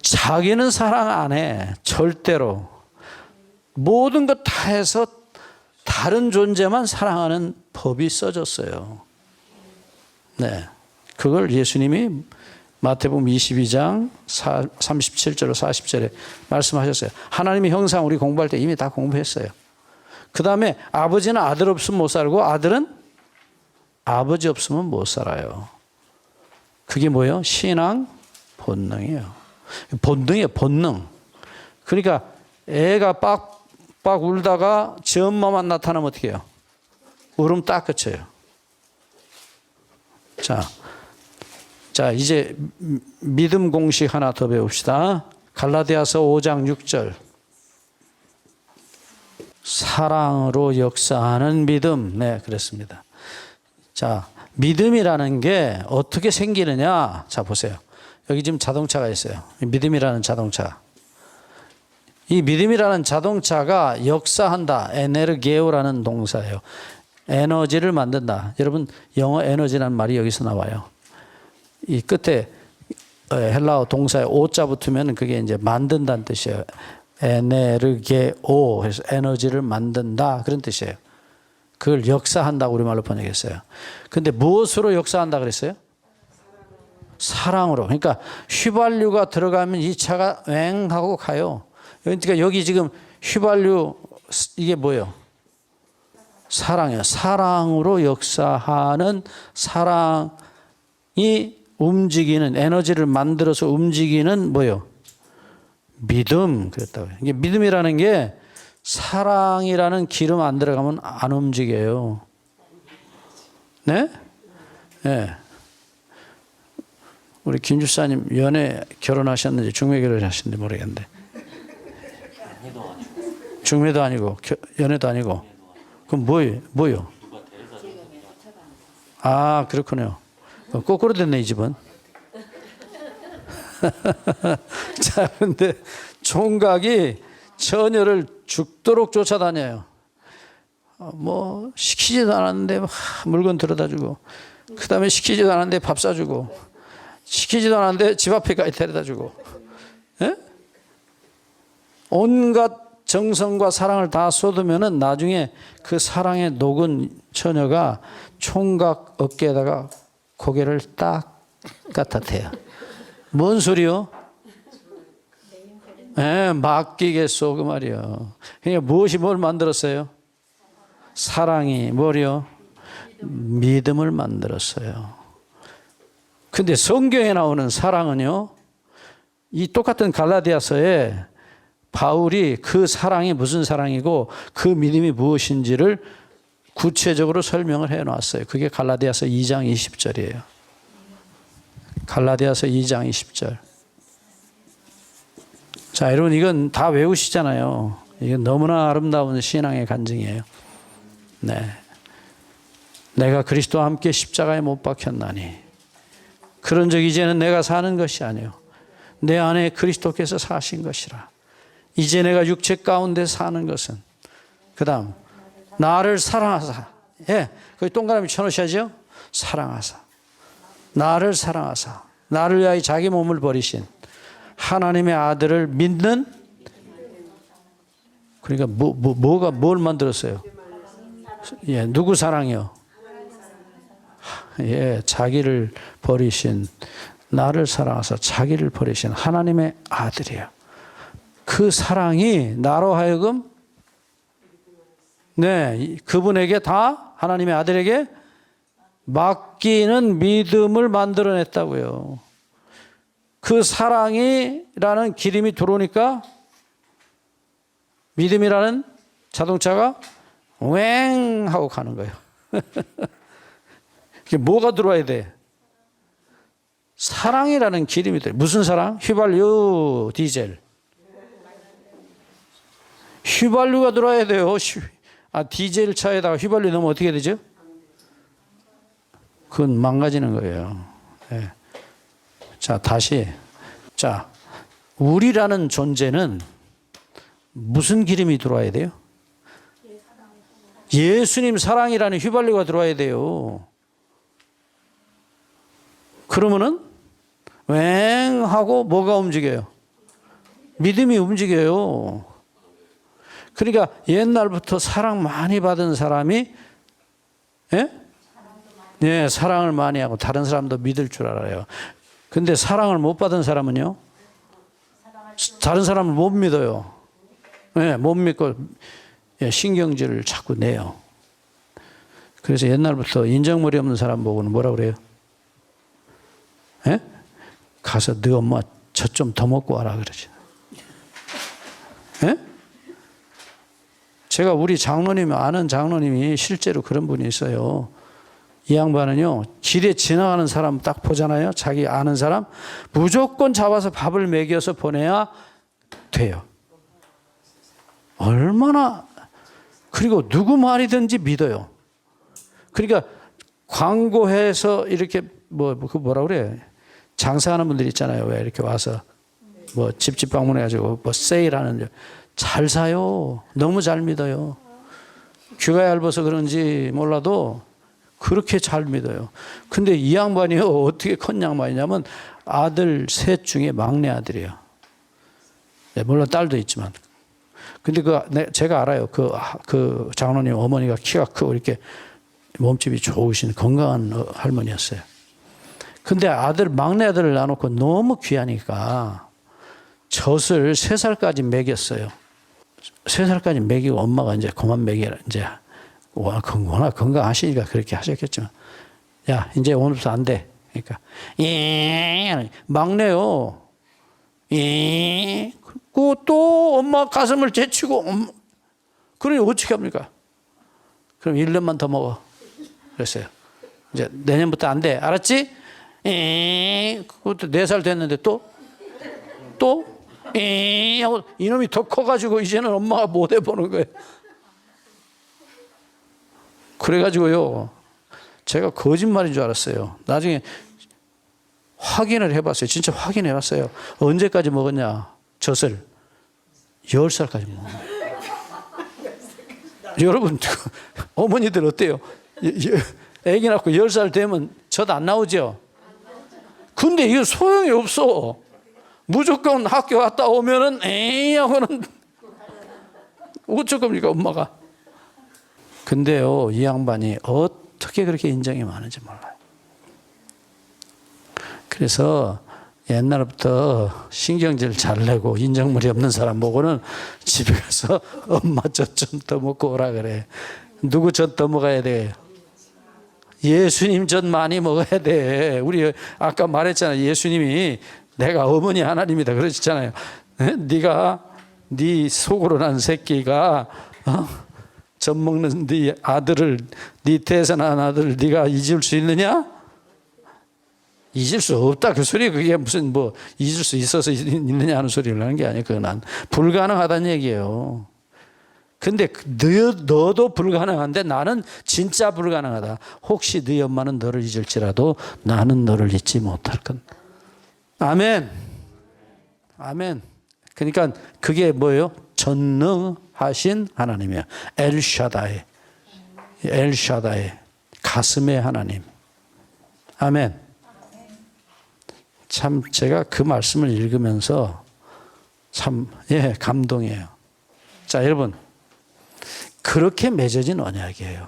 자기는 사랑 안 해. 절대로. 모든 것 다 해서 다른 존재만 사랑하는 법이 써졌어요. 네. 그걸 예수님이 마태복음 22장 37절로 40절에 말씀하셨어요. 하나님의 형상 우리 공부할 때 이미 다 공부했어요. 그 다음에 아버지는 아들 없으면 못 살고 아들은 아버지 없으면 못 살아요. 그게 뭐예요? 신앙 본능이에요. 본능이에요. 본능. 그러니까 애가 빡빡 울다가 지 엄마만 나타나면 어떻게 해요? 울음 딱 그쳐요. 자, 이제 믿음 공식 하나 더 배웁시다. 갈라디아서 5장 6절. 사랑으로 역사하는 믿음. 네, 그렇습니다. 자, 믿음이라는 게 어떻게 생기느냐? 자, 보세요. 여기 지금 자동차가 있어요. 믿음이라는 자동차. 이 믿음이라는 자동차가 역사한다. 에네르게오라는 동사예요. 에너지를 만든다. 여러분, 영어 에너지라는 말이 여기서 나와요. 이 끝에 헬라어 동사에 오자 붙으면 그게 이제 만든다는 뜻이에요. 에네르게오 해서 에너지를 만든다 그런 뜻이에요. 그걸 역사한다고 우리말로 번역했어요. 근데 무엇으로 역사한다 그랬어요? 사랑으로. 그러니까 휘발유가 들어가면 이 차가 왱 하고 가요. 그러니까 여기 지금 휘발유 이게 뭐예요? 사랑이에요. 사랑으로 역사하는 사랑이 움직이는 에너지를 만들어서 움직이는 뭐예요? 믿음 그랬다고요. 이게 믿음이라는 게 사랑이라는 기름 안 들어가면 안 움직여요. 네? 네. 우리 김 주사님 연애 결혼하셨는지 중매 결혼하셨는지 모르겠는데. 중매도 아니고 연애도 아니고. 그럼 뭐요? 아, 그렇군요. 거꾸로 됐네, 이 집은. 자, 근데 총각이 처녀를 죽도록 쫓아다녀요. 뭐, 시키지도 않았는데 물건 들여다 주고, 그 다음에 시키지도 않았는데 밥 사주고, 시키지도 않았는데 집 앞에까지 데려다 주고, 예? 온갖 정성과 사랑을 다 쏟으면은 나중에 그 사랑에 녹은 처녀가 총각 어깨에다가 고개를 딱 갖다 대요. 뭔 소리요? 예, 맡기겠소 그 말이요. 그러니까 무엇이 뭘 만들었어요? 사랑이 뭐요? 믿음을 만들었어요. 근데 성경에 나오는 사랑은요, 이 똑같은 갈라디아서에 바울이 그 사랑이 무슨 사랑이고 그 믿음이 무엇인지를 구체적으로 설명을 해 놨어요. 그게 갈라디아서 2장 20절이에요. 갈라디아서 2장 20절. 자, 여러분 이건 다 외우시잖아요. 이건 너무나 아름다운 신앙의 간증이에요. 네. 내가 그리스도와 함께 십자가에 못 박혔나니 그런 적 이제는 내가 사는 것이 아니요 내 안에 그리스도께서 사신 것이라. 이제 내가 육체 가운데 사는 것은 그 다음 나를 사랑하사. 예, 거기 동그라미 쳐놓으셔야죠. 사랑하사. 나를 사랑하사. 나를 위하여 자기 몸을 버리신 하나님의 아들을 믿는. 그러니까 뭐가 뭘 만들었어요? 예, 누구 사랑이요? 예, 자기를 버리신 나를 사랑하사 자기를 버리신 하나님의 아들이에요. 그 사랑이 나로 하여금 네, 그분에게 다 하나님의 아들에게 맡기는 믿음을 만들어냈다고요. 그 사랑이라는 기름이 들어오니까 믿음이라는 자동차가 왱 하고 가는 거예요. 이게 뭐가 들어와야 돼? 사랑이라는 기름이 돼. 무슨 사랑? 휘발유, 디젤. 휘발유가 들어와야 돼요. 디젤 차에다가 휘발유 넣으면 어떻게 되죠? 그건 망가지는 거예요. 네. 자, 다시. 자, 우리라는 존재는 무슨 기름이 들어와야 돼요? 예수님 사랑이라는 휘발유가 들어와야 돼요. 그러면은 왱 하고 뭐가 움직여요? 믿음이 움직여요. 그러니까 옛날부터 사랑 많이 받은 사람이 예? 예, 사랑을 많이 하고 다른 사람도 믿을 줄 알아요. 근데 사랑을 못 받은 사람은요? 다른 사람을 못 믿어요. 네, 못 믿고 신경질을 자꾸 내요. 그래서 옛날부터 인정머리 없는 사람 보고는 뭐라 그래요? 예? 가서 너 엄마 젖 좀 더 먹고 와라 그러지. 예? 제가 우리 장로님, 아는 장로님이 실제로 그런 분이 있어요. 이 양반은요, 길에 지나가는 사람 딱 보잖아요. 자기 아는 사람 무조건 잡아서 밥을 먹여서 보내야 돼요. 얼마나, 그리고 누구 말이든지 믿어요. 그러니까 광고해서 이렇게 그 뭐라 그래? 장사하는 분들 있잖아요. 왜 이렇게 와서 뭐 집집 방문해가지고 뭐 세일하는, 잘 사요. 너무 잘 믿어요. 귀가 얇아서 그런지 몰라도 그렇게 잘 믿어요. 근데 이 양반이요, 어떻게 큰 양반이냐면 아들 셋 중에 막내 아들이에요. 네, 물론 딸도 있지만. 근데 제가 알아요. 그 장로님 어머니가 키가 크고 이렇게 몸집이 좋으신 건강한 할머니였어요. 근데 막내 아들을 놔놓고 너무 귀하니까 젖을 3살까지 먹였어요. 3살까지 먹이고 엄마가 이제 그만 먹여라. 이제 워낙 건강하시니까 그렇게 하셨겠지만, 야, 이제 오늘부터 안 돼. 그러니까, 막내요. 또 엄마 가슴을 제치고, 그러니 어떻게 합니까? 그럼 1년만 더 먹어. 그랬어요. 이제 내년부터 안 돼. 알았지? 그것도 4살 됐는데 또? 하고 이놈이 더 커가지고 이제는 엄마가 못 해보는 거예요. 그래가지고요, 제가 거짓말인 줄 알았어요. 나중에 확인을 해봤어요. 진짜 확인해봤어요. 언제까지 먹었냐? 젖을 10살까지 먹었어요. 여러분, 어머니들 어때요? 애기 낳고 10살 되면 젖 안 나오죠? 근데 이거 소용이 없어. 무조건 학교 갔다 오면은 하고는 어쩔 겁니까, 엄마가? 근데요, 이 양반이 어떻게 그렇게 인정이 많은지 몰라요. 그래서 옛날부터 신경질 잘 내고 인정물이 없는 사람 보고는 집에 가서 엄마 젖 좀 더 먹고 오라 그래. 누구 젖 더 먹어야 돼? 예수님 젖 많이 먹어야 돼. 우리 아까 말했잖아요. 예수님이 내가 어머니 하나님이다 그러셨잖아요. 네가 네 속으로 난 새끼가 젖 먹는 네 아들을, 네 태어난 아들을 네가 잊을 수 있느냐? 잊을 수 없다. 그 소리, 그게 무슨 뭐 잊을 수 있어서 있느냐 하는 소리를 하는 게 아니에요. 그건 불가능하다는 얘기예요. 근데 너도 불가능한데 나는 진짜 불가능하다. 혹시 네 엄마는 너를 잊을지라도 나는 너를 잊지 못할 건. 아멘. 아멘. 그러니까 그게 뭐예요? 전능하신 하나님이에요. 엘샤다이. 엘샤다이. 가슴의 하나님. 아멘. 참 제가 그 말씀을 읽으면서 참 감동이에요. 자, 여러분, 그렇게 맺어진 언약이에요.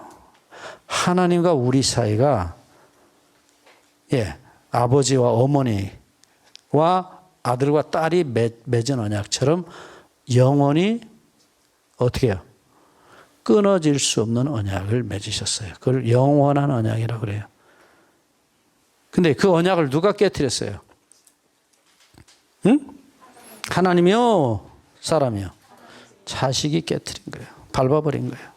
하나님과 우리 사이가 아버지와 어머니와 아들과 딸이 맺은 언약처럼 영원히 어떻게 해요? 끊어질 수 없는 언약을 맺으셨어요. 그걸 영원한 언약이라고 그래요. 근데 그 언약을 누가 깨뜨렸어요? 응? 하나님이요? 사람이요? 자식이 깨뜨린 거예요. 밟아버린 거예요.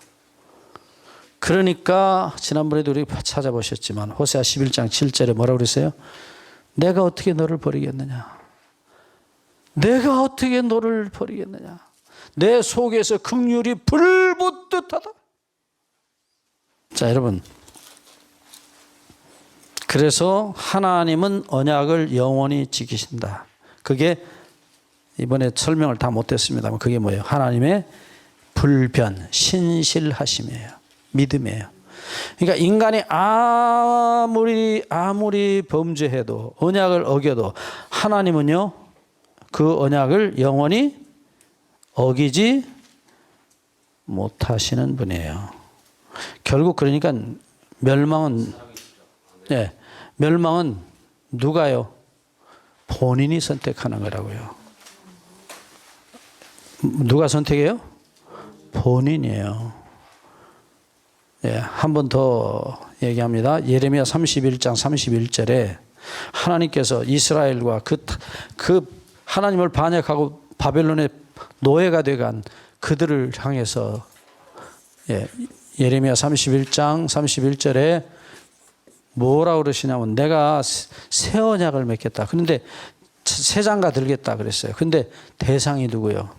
그러니까 지난번에도 우리 찾아보셨지만 호세아 11장 7절에 뭐라고 그랬어요? 내가 어떻게 너를 버리겠느냐? 내가 어떻게 너를 버리겠느냐? 내 속에서 긍휼이 불붙듯 하다. 자, 여러분, 그래서 하나님은 언약을 영원히 지키신다. 그게 이번에 설명을 다 못했습니다만 그게 뭐예요? 하나님의 불변, 신실하심이에요. 믿음이에요. 그러니까 인간이 아무리 범죄해도 언약을 어겨도 하나님은요, 그 언약을 영원히 어기지 못하시는 분이에요. 결국 그러니까 멸망은 누가요? 본인이 선택하는 거라고요. 누가 선택해요? 본인이에요. 예, 한 번 더 얘기합니다. 예레미야 31장 31절에 하나님께서 이스라엘과 그 하나님을 반역하고 바벨론의 노예가 돼간 그들을 향해서 예레미야 31장 31절에 뭐라고 그러시냐면 내가 새 언약을 맺겠다. 그런데 새 장가 들겠다 그랬어요. 근데 대상이 누구요?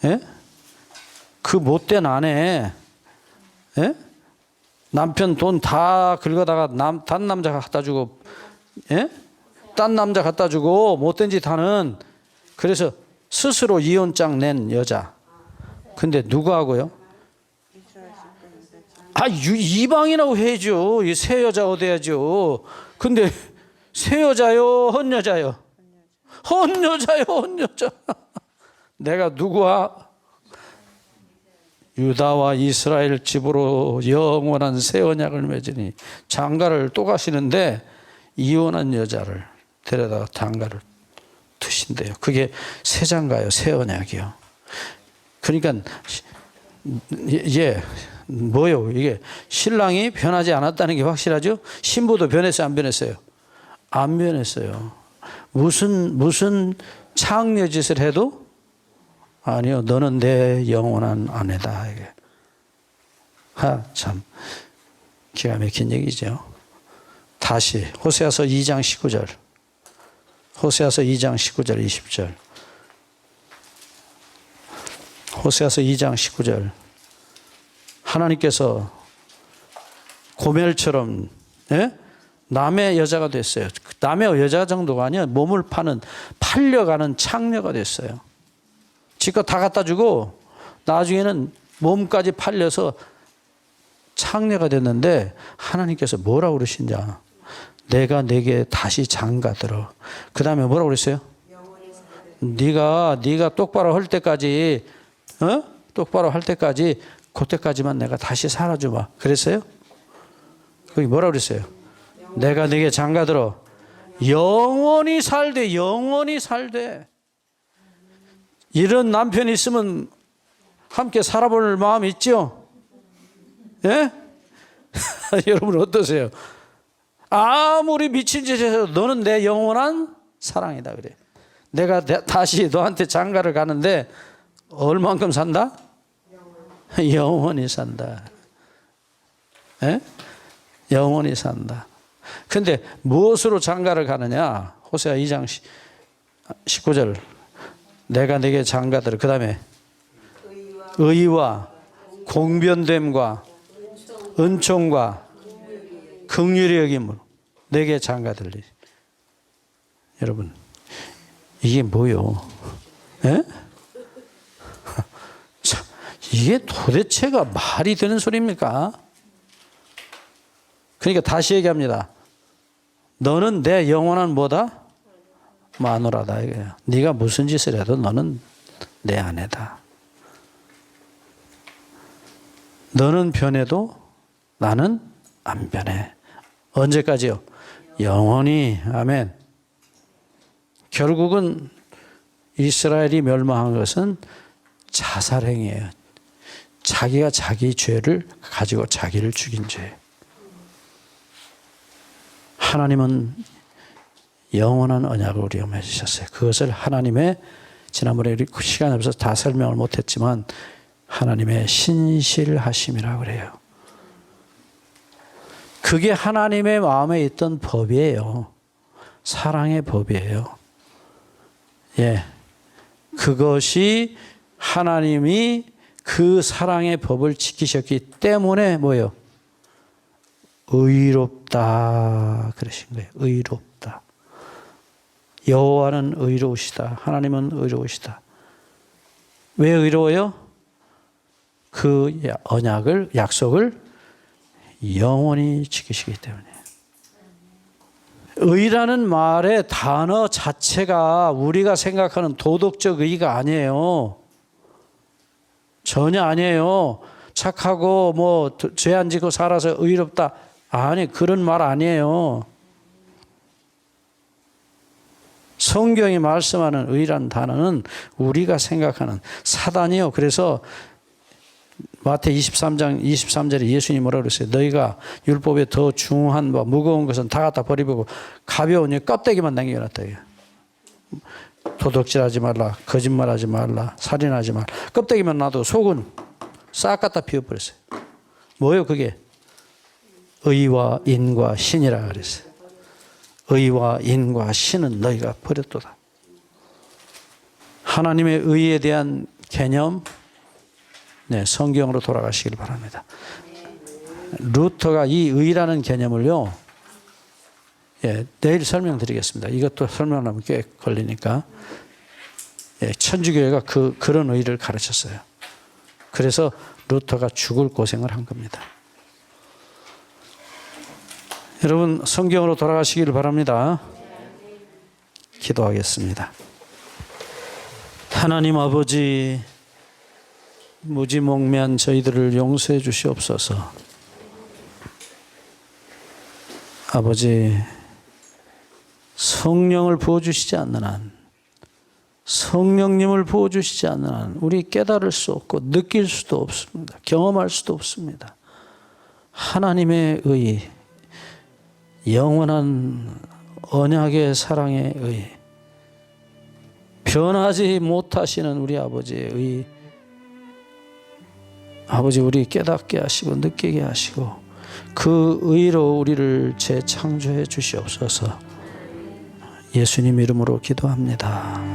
예? 그 못된 아내, 예? 남편 돈 다 긁어다가 딴 남자 갖다 주고, 예? 딴 남자 갖다 주고 못된 짓 하는, 그래서 스스로 이혼장 낸 여자. 근데 누구하고요? 이방이라고 해야죠. 새 여자 얻어야죠. 근데 새 여자요, 헛 여자요? 헛 여자요, 헛 여자. 내가 누구와? 유다와 이스라엘 집으로 영원한 새 언약을 맺으니 장가를 또 가시는데 이혼한 여자를 데려다가 장가를 두신대요. 그게 새 장가요, 새 언약이요. 그러니까 뭐요? 이게 신랑이 변하지 않았다는 게 확실하죠? 신부도 변했어요, 안 변했어요? 안 변했어요. 무슨 창녀 짓을 해도 아니요, 너는 내 영원한 아내다. 이게. 참 기가 막힌 얘기죠. 다시 호세아서 2장 19절. 호세아서 2장 19절 20절. 호세아서 2장 19절. 하나님께서 고멜처럼 남의 여자가 됐어요. 남의 여자 정도가 아니야. 몸을 팔려가는 창녀가 됐어요. 지껏 다 갖다 주고 나중에는 몸까지 팔려서 창녀가 됐는데 하나님께서 뭐라고 그러신자? 내가 내게 다시 장가들어. 그 다음에 뭐라고 그랬어요? 네가 똑바로 할 때까지, 똑바로 할 때까지, 그때까지만 내가 다시 살아주마. 그랬어요? 거기 뭐라고 그랬어요? 내가 네게 장가들어. 영원히 살되, 영원히 살되. 이런 남편이 있으면 함께 살아볼 마음 있죠? 예? 여러분 어떠세요? 아무리 미친 짓 해서 너는 내 영원한 사랑이다 그래. 내가 다시 너한테 장가를 가는데 얼만큼 산다? 영원히 산다. 예? 영원히 산다. 근데 무엇으로 장가를 가느냐? 호세아 2장 19절. 내가 내게 장가들어. 그 다음에 의와 공변됨과 은총과 긍휼히 여김으로 내게 장가들리. 여러분 이게 뭐요? 예? 이게 도대체가 말이 되는 소리입니까? 그러니까 다시 얘기합니다. 너는 내 영원한 뭐다? 마누라다 이거야. 네가 무슨 짓을 해도 너는 내 아내다. 너는 변해도 나는 안 변해. 언제까지요? 영원히. 아멘. 결국은 이스라엘이 멸망한 것은 자살행위예요. 자기가 자기 죄를 가지고 자기를 죽인 죄. 하나님은 영원한 언약을 우리에게 맺으셨어요. 그것을 하나님의, 지난번에 우리 시간이 없어서 다 설명을 못했지만 하나님의 신실하심이라고 그래요. 그게 하나님의 마음에 있던 법이에요. 사랑의 법이에요. 예, 그것이 하나님이 그 사랑의 법을 지키셨기 때문에 뭐예요? 의롭다 그러신 거예요. 의롭다. 여호와는 의로우시다. 하나님은 의로우시다. 왜 의로워요? 그 언약을, 약속을 영원히 지키시기 때문에. 의라는 말의 단어 자체가 우리가 생각하는 도덕적 의가 아니에요. 전혀 아니에요. 착하고 뭐 죄 안 지고 살아서 의롭다. 아니, 그런 말 아니에요. 성경이 말씀하는 의란 단어는 우리가 생각하는 사단이요. 그래서 마태 23장 23절에 예수님이 뭐라고 그랬어요? 너희가 율법에 더 중한 바 무거운 것은 다 갖다 버리고 가벼운 이 껍데기만 남겨놨다. 도둑질하지 말라, 거짓말하지 말라, 살인하지 말라. 껍데기만 놔도 속은 싹 갖다 비워버렸어요. 뭐예요 그게? 의와 인과 신이라 그랬어요. 의와 인과 신은 너희가 버렸도다. 하나님의 의에 대한 개념, 네, 성경으로 돌아가시길 바랍니다. 루터가 이 의라는 개념을요, 예, 내일 설명드리겠습니다. 이것도 설명하면 꽤 걸리니까. 예, 천주교회가 그런 의를 가르쳤어요. 그래서 루터가 죽을 고생을 한 겁니다. 여러분, 성경으로 돌아가시기를 바랍니다. 기도하겠습니다. 하나님 아버지, 무지몽매한 저희들을 용서해 주시옵소서. 아버지, 성령을 부어주시지 않는 한, 성령님을 부어주시지 않는 한 우리 깨달을 수 없고 느낄 수도 없습니다. 경험할 수도 없습니다. 하나님의 의, 영원한 언약의 사랑의 의, 변하지 못하시는 우리 아버지의 의, 아버지 우리 깨닫게 하시고 느끼게 하시고 그 의로 우리를 재창조해 주시옵소서. 예수님 이름으로 기도합니다.